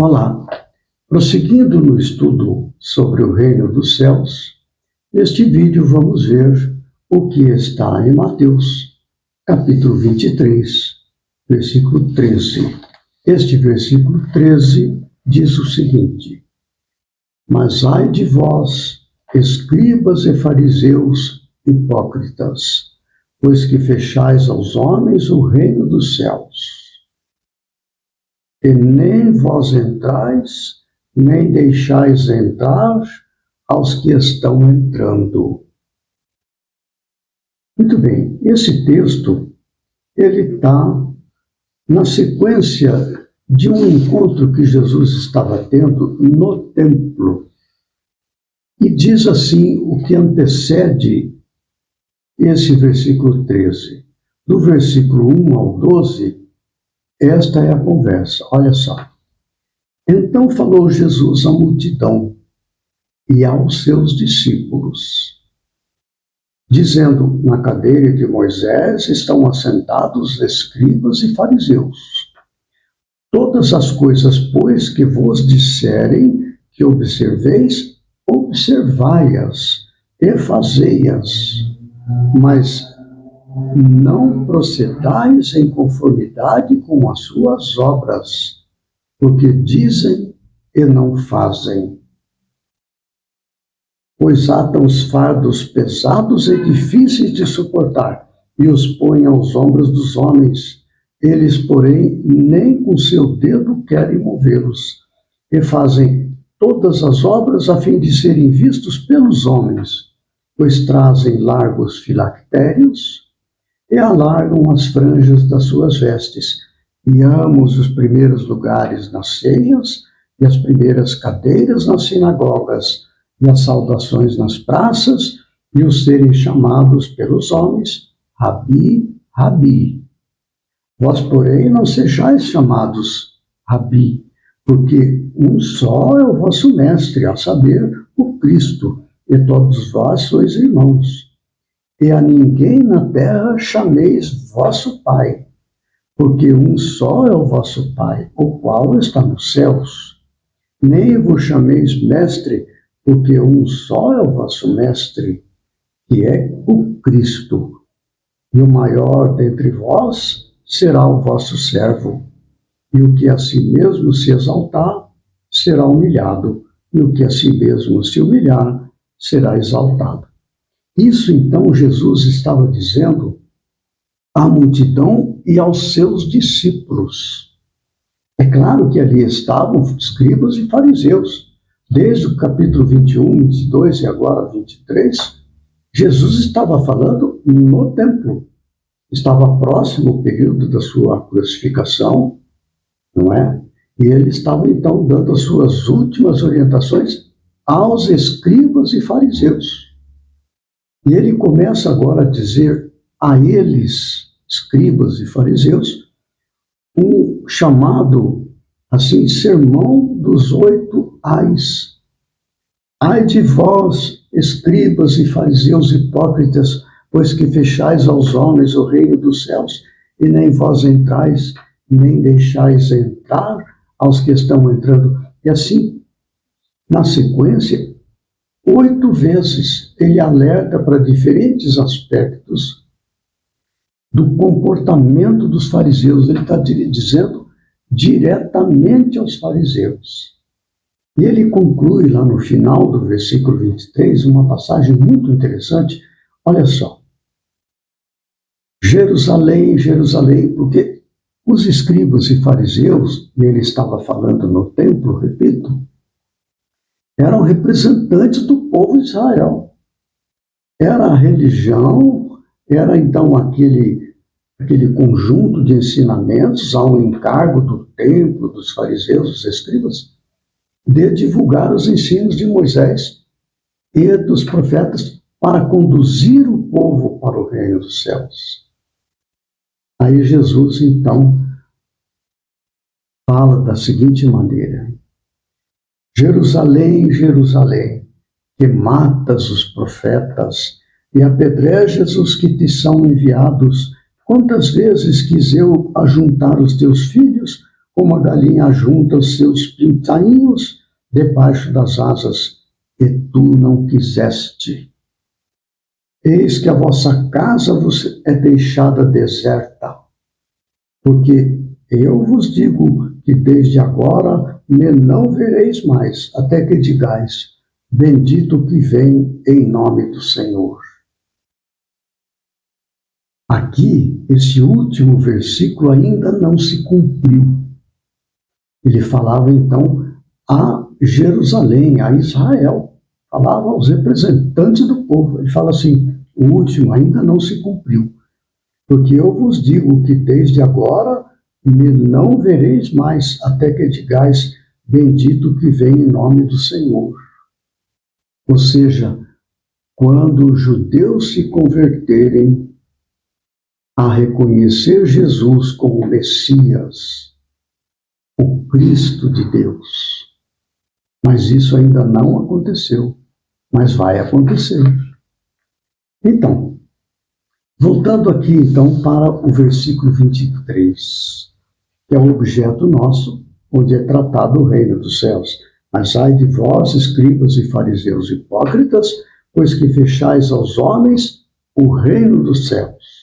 Olá, prosseguindo no estudo sobre o reino dos céus, neste vídeo vamos ver o que está em Mateus, capítulo 23, versículo 13. Este versículo 13 diz o seguinte: Mas ai de vós, escribas e fariseus hipócritas, pois que fechais aos homens o reino dos céus. E nem vós entrais, nem deixais entrar aos que estão entrando. Muito bem, esse texto, ele está na sequência de um encontro que Jesus estava tendo no templo. E diz assim o que antecede esse versículo 13. Do versículo 1 ao 12, esta é a conversa, olha só. Então falou Jesus à multidão e aos seus discípulos, dizendo: Na cadeira de Moisés estão assentados escribas e fariseus. Todas as coisas, pois, que vos disserem que observeis, observai-as e fazei-as, mas não procedais em conformidade com as suas obras, porque dizem e não fazem. Pois atam os fardos pesados e difíceis de suportar, e os põem aos ombros dos homens. Eles, porém, nem com seu dedo querem movê-los, e fazem todas as obras a fim de serem vistos pelos homens, pois trazem largos filactérios e alargam as franjas das suas vestes, e amam os primeiros lugares nas ceias, e as primeiras cadeiras nas sinagogas, e as saudações nas praças, e os serem chamados pelos homens, Rabi, Rabi. Vós, porém, não sejais chamados Rabi, porque um só é o vosso mestre, a saber, o Cristo, e todos vós sois irmãos. E a ninguém na terra chameis vosso Pai, porque um só é o vosso Pai, o qual está nos céus. Nem vos chameis mestre, porque um só é o vosso mestre, que é o Cristo. E o maior dentre vós será o vosso servo. E o que a si mesmo se exaltar, será humilhado, e o que a si mesmo se humilhar, será exaltado. Isso, então, Jesus estava dizendo à multidão e aos seus discípulos. É claro que ali estavam escribas e fariseus. Desde o capítulo 21, 22 e agora 23, Jesus estava falando no templo. Estava próximo o período da sua crucificação, não é? E ele estava, então, dando as suas últimas orientações aos escribas e fariseus. E ele começa agora a dizer a eles, escribas e fariseus, um chamado, assim, sermão dos 8 ais. Ai de vós, escribas e fariseus hipócritas, pois que fechais aos homens o reino dos céus, e nem vós entrais, nem deixais entrar aos que estão entrando. E assim, na sequência, 8 vezes ele alerta para diferentes aspectos do comportamento dos fariseus. Ele está dizendo diretamente aos fariseus. E ele conclui lá no final do versículo 23, uma passagem muito interessante. Olha só. Jerusalém, Jerusalém, porque os escribas e fariseus, e ele estava falando no templo, repito, eram representantes do povo de Israel. Era a religião, era então aquele conjunto de ensinamentos ao encargo do templo, dos fariseus, dos escribas, de divulgar os ensinos de Moisés e dos profetas para conduzir o povo para o reino dos céus. Aí Jesus, então, fala da seguinte maneira: Jerusalém, Jerusalém, que matas os profetas e apedrejas os que te são enviados, quantas vezes quis eu ajuntar os teus filhos como a galinha ajunta os seus pintainhos debaixo das asas, e tu não quiseste. Eis que a vossa casa vos é deixada deserta, porque eu vos digo que desde agora me não vereis mais, até que digais, bendito que vem em nome do Senhor. Aqui, esse último versículo ainda não se cumpriu. Ele falava então a Jerusalém, a Israel, falava aos representantes do povo. Ele fala assim: o último ainda não se cumpriu, porque eu vos digo que desde agora me não vereis mais, até que digais, bendito que vem em nome do Senhor. Ou seja, quando os judeus se converterem a reconhecer Jesus como Messias, o Cristo de Deus. Mas isso ainda não aconteceu, mas vai acontecer. Então, voltando aqui então para o versículo 23, que é o objeto nosso, onde é tratado o reino dos céus. Mas ai de vós, escribas e fariseus hipócritas, pois que fechais aos homens o reino dos céus.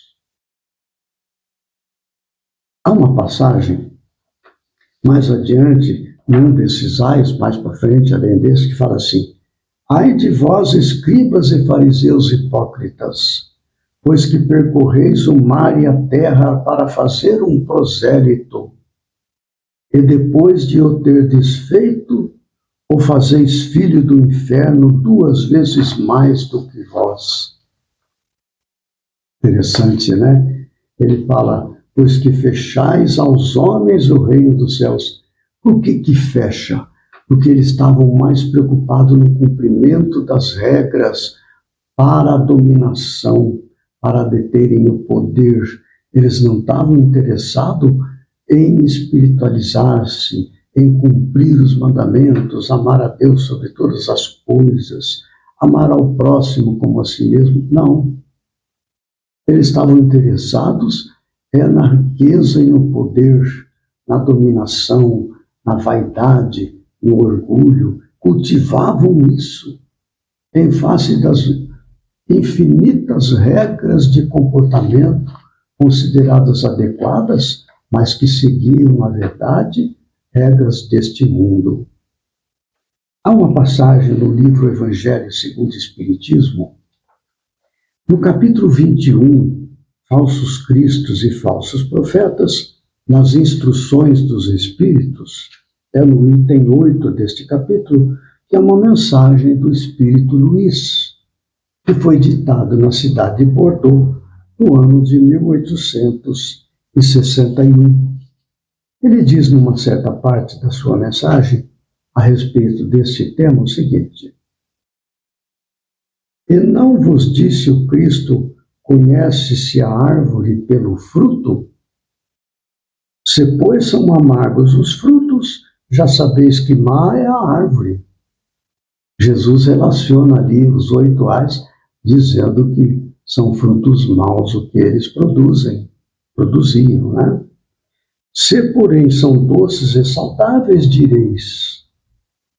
Há uma passagem mais adiante, num desses ais, mais para frente, além desse, que fala assim: ai de vós, escribas e fariseus hipócritas, pois que percorreis o mar e a terra para fazer um prosélito, e depois de o ter desfeito, o fazeis filho do inferno 2 vezes mais do que vós. Interessante, né? Ele fala: pois que fechais aos homens o reino dos céus. Por que fecha? Porque eles estavam mais preocupados no cumprimento das regras para a dominação, para deterem o poder. Eles não estavam interessados em espiritualizar-se, em cumprir os mandamentos, amar a Deus sobre todas as coisas, amar ao próximo como a si mesmo. Não. Eles estavam interessados na riqueza e no poder, na dominação, na vaidade, no orgulho. Cultivavam isso em face das infinitas regras de comportamento consideradas adequadas, mas que seguiam, na verdade, regras deste mundo. Há uma passagem no livro Evangelho segundo o Espiritismo, no capítulo 21, falsos cristos e falsos profetas, nas instruções dos Espíritos, é no item 8 deste capítulo, que é uma mensagem do Espírito Luís, que foi ditado na cidade de Bordeaux, no ano de 1861. Ele diz, numa certa parte da sua mensagem, a respeito deste tema, o seguinte: e não vos disse o Cristo, conhece-se a árvore pelo fruto? Se, pois, são amargos os frutos, já sabeis que má é a árvore. Jesus relaciona ali os 8 ais, dizendo que são frutos maus o que eles produziam, né? Se, porém, são doces e saudáveis, direis,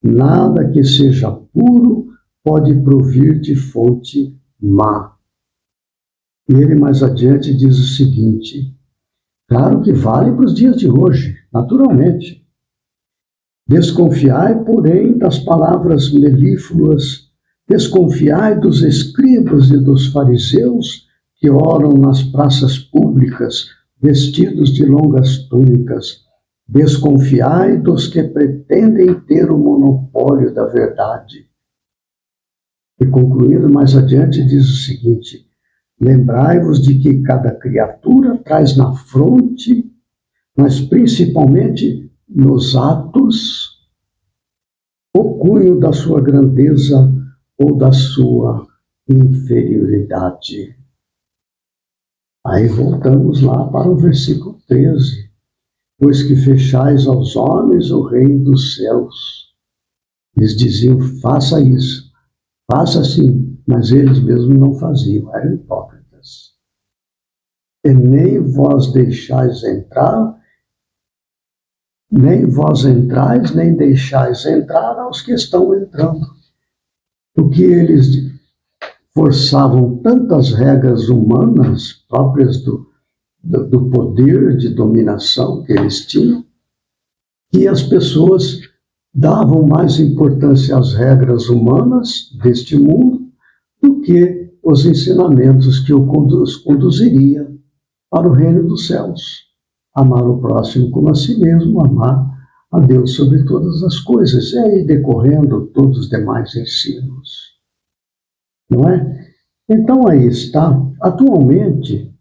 nada que seja puro pode provir de fonte má. E ele mais adiante diz o seguinte: claro que vale para os dias de hoje, naturalmente. Desconfiai, porém, das palavras melífluas, desconfiai dos escribas e dos fariseus que oram nas praças públicas, vestidos de longas túnicas. Desconfiai dos que pretendem ter o monopólio da verdade. E concluindo mais adiante, diz o seguinte: lembrai-vos de que cada criatura traz na fronte, mas principalmente nos atos, o cunho da sua grandeza ou da sua inferioridade. Aí voltamos lá para o versículo 13. Pois que fechais aos homens o reino dos céus. Eles diziam: faça isso, faça assim, mas eles mesmos não faziam, eram hipócritas. E nem vós deixais entrar nem vós entrais, nem deixais entrar aos que estão entrando. Porque eles forçavam tantas regras humanas próprias do poder de dominação que eles tinham, que as pessoas davam mais importância às regras humanas deste mundo do que os ensinamentos que o conduziria para o reino dos céus. Amar o próximo como a si mesmo, amar a Deus sobre todas as coisas, e aí decorrendo todos os demais ensinos. Não é? Então aí está, atualmente,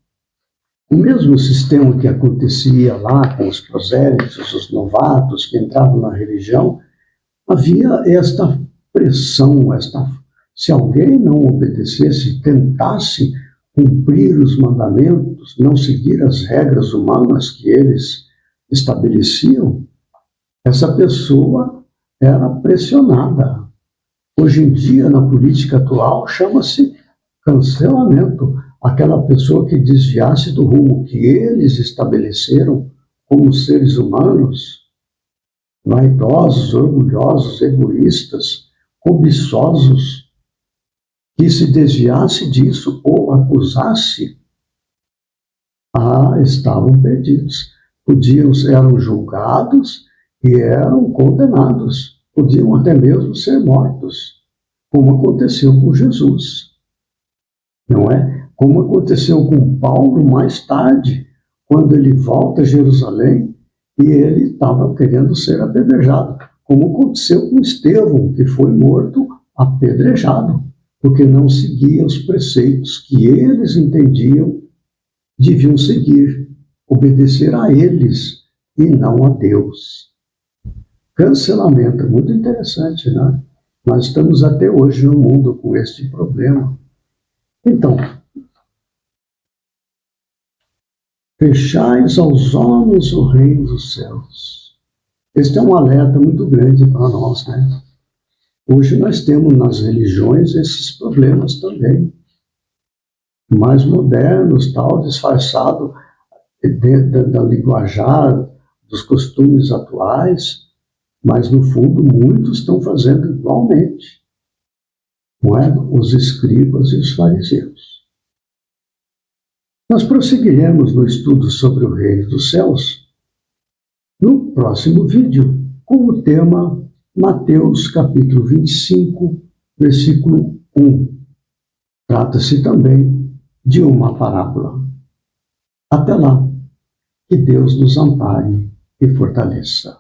o mesmo sistema que acontecia lá com os prosélitos, os novatos que entravam na religião, havia esta pressão, se alguém não obedecesse, tentasse cumprir os mandamentos, não seguir as regras humanas que eles estabeleciam, essa pessoa era pressionada. Hoje em dia, na política atual, chama-se cancelamento. Aquela pessoa que desviasse do rumo que eles estabeleceram como seres humanos, vaidosos, orgulhosos, egoístas, cobiçosos, que se desviasse disso ou acusasse, estavam perdidos. Eram julgados e eram condenados. Podiam até mesmo ser mortos, como aconteceu com Jesus. Não é? Como aconteceu com Paulo mais tarde, quando ele volta a Jerusalém e ele estava querendo ser apedrejado, como aconteceu com Estevão, que foi morto apedrejado, porque não seguia os preceitos que eles entendiam deviam seguir, obedecer a eles e não a Deus. Cancelamento é muito interessante, né? Nós estamos até hoje no mundo com este problema. Então, fechais aos homens o reino dos céus. Este é um alerta muito grande para nós, né? Hoje nós temos nas religiões esses problemas também, mais modernos, tal, disfarçado dentro da linguajar, dos costumes atuais, mas no fundo muitos estão fazendo igualmente, não é? Os escribas e os fariseus. Nós prosseguiremos no estudo sobre o reino dos céus no próximo vídeo, com o tema Mateus capítulo 25, versículo 1. Trata-se também de uma parábola. Até lá, que Deus nos ampare e fortaleça.